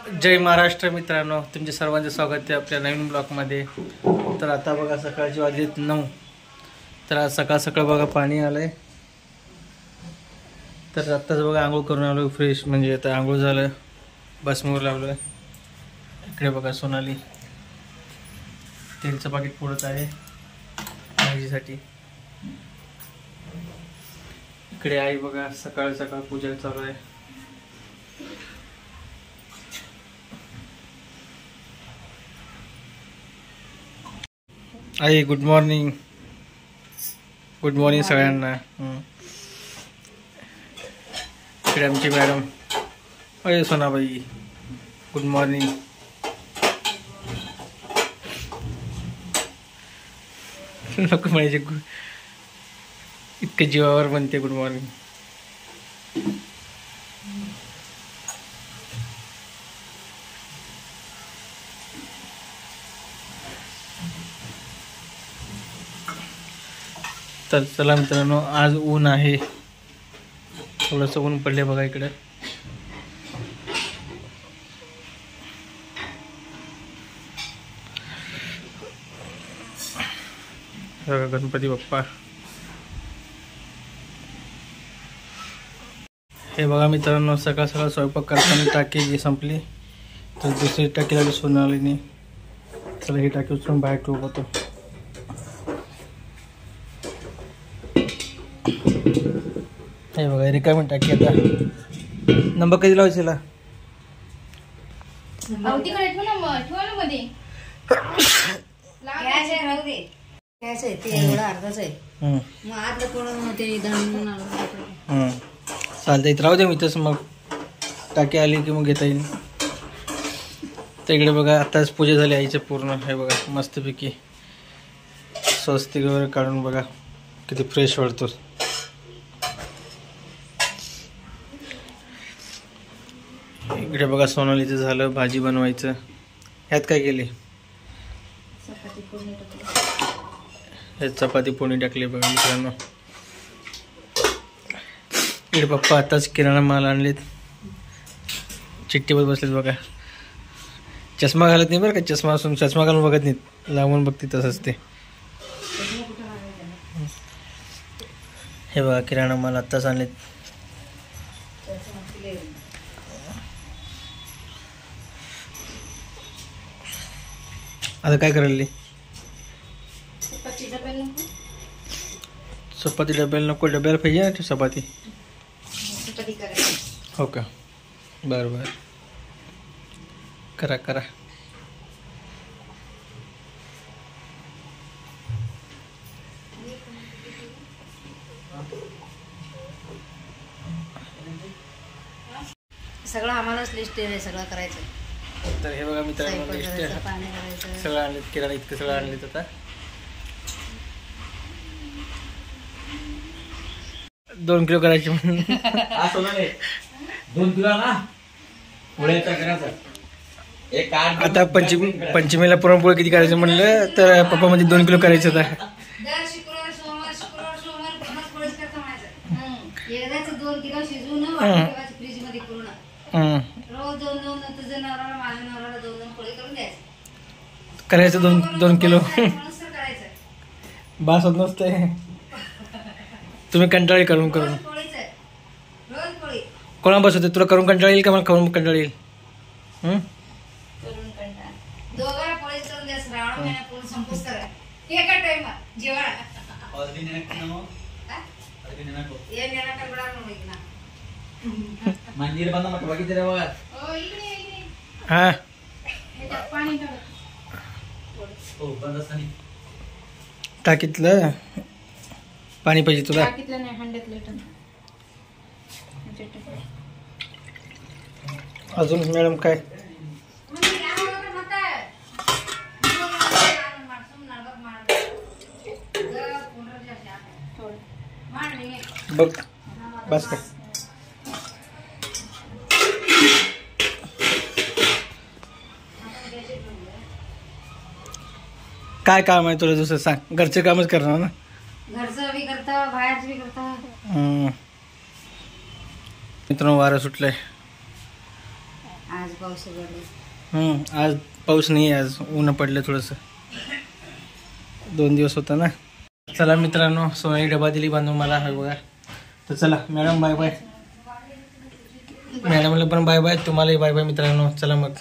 जय महाराष्ट्र मित्रांनो, तुमचे सर्वांचे स्वागत आहे आपल्या नवीन ब्लॉगमध्ये। तर आता बघा सकाळचे वाजलेत 9। तर आज सकाळ सकाळ बघा पाणी आलंय। तर आत्ताच बघा आंघोळ करून आलो फ्रेश, म्हणजे आता आंघोळ झालं, बसमोर लावलोय। इकडे बघा सोनाली तेलचं पाकिट फोडत आहे भाजीसाठी। इकडे आई बघा सकाळ सकाळ पूजा चालू आहे। आई गुड मॉर्निंग, गुड मॉर्निंग सगळ्यांना। इकडे आमची मॅडम, अरे सोनाबाई गुड मॉर्निंग। लोक म्हणजे इतकं जीवावर म्हणते गुड मॉर्निंग। तर चला मित्रांनो, आज ऊन आहे, थोडंसं ऊन पडले बघा इकडे। बघा गणपती बाप्पा। हे बघा मित्रांनो, सकाळ सकाळ स्वयंपाक करताना टाकी जी संपली, तर दुसरी टाकी लागली सोनालीने। चला ही टाकी उचलून बाहेर ठेवतो। हे बघा रिकामी टाकी। आता नंबर कधी लावायचा? चालतंय, राहू दे मी तसं, मग टाकी आली की मग घेता येईल। तर इकडे बघा आताच पूजा झाली आईचं पूर्ण। हे बघा मस्तपैकी स्वस्तिक वगैरे काढून बघा किती फ्रेश वाटतो। इकडे बघा सोनालीचं झालं भाजी बनवायचं। ह्यात काय केले? ह्यात चपाती पोळी टाकली बघा मित्रांनो। इकडे पप्पा आताच किराणा माल आणलेत, चिठ्ठीवर बसलेत बघा। चष्मा घालत नाही बरं का, चष्मा असून चष्मा घालून बघत नाहीत, लावून बघते तसंच ते। हे बघा किराणा माल आत्ताच आणलेत। आता काय करायला? चपाती डब्याला नको, डब्याला पाहिजे ना चपाती। हो का, बरं बरं, करा करा। सगळं आम्हालाच लिस्ट आहे, सगळं करायचं। तर हे बघा मित्रांनो लिस्ट सगळं आणलेत, किराणा इतकं सगळं आणलेत। आता 2 किलो करायचे म्हणून 2 किलो ना पोळ्याचा करायचा। एक आता पंचमीला पुरणपोळी किती करायचं म्हणलं तर पप्पा म्हणजे 2 किलो करायचं होता। शुक्रवार सोमवार 2 किलो शिजवून फ्रीज मध्ये पूर्ण रोज 2 तुझ्या नवऱ्याला माझ्या नवऱ्याला 2 पोळी करून द्यायचं। करायचं 2 किलो करायचं, बास होत नसतंय। तुम्ही कंटाळी करून करून रोज पोळी कोणा बसवते? तुला करून कंटाळ येईल का मला खाऊन कंटाळ येईल? करून कंटाळ, दोघांना पोळी करून द्या। श्रावण महिना पूर्ण संपूस करा एका टाइम जेवायला। मंदिर बंद मग बघितलं बघा। हा पाणी हो बंद असताना टाकीतलं पाणी पाहिजे तुला? टाकीतलं नाही, हंड्यातलं। अजून मॅडम काय? बघ बस काय काम आहे तुला दुसरं सांग? घरचे कामच करणार ना? घरचं बी करता, बाहेरचं बी करता। मित्रांनो वारं सुटलंय। आज पाऊस उघडले. आज पाऊस नाही, आज ऊन पडलं थोडंसं. 2 दिवस होता ना. चला मित्रांनो, सोनाली डबा दिली बांधून मला. हे बघा. तर चला मॅडम बाय बाय. मॅडमला पण बाय बाय, तुम्हालाही बाय बाय मित्रांनो. चला मग.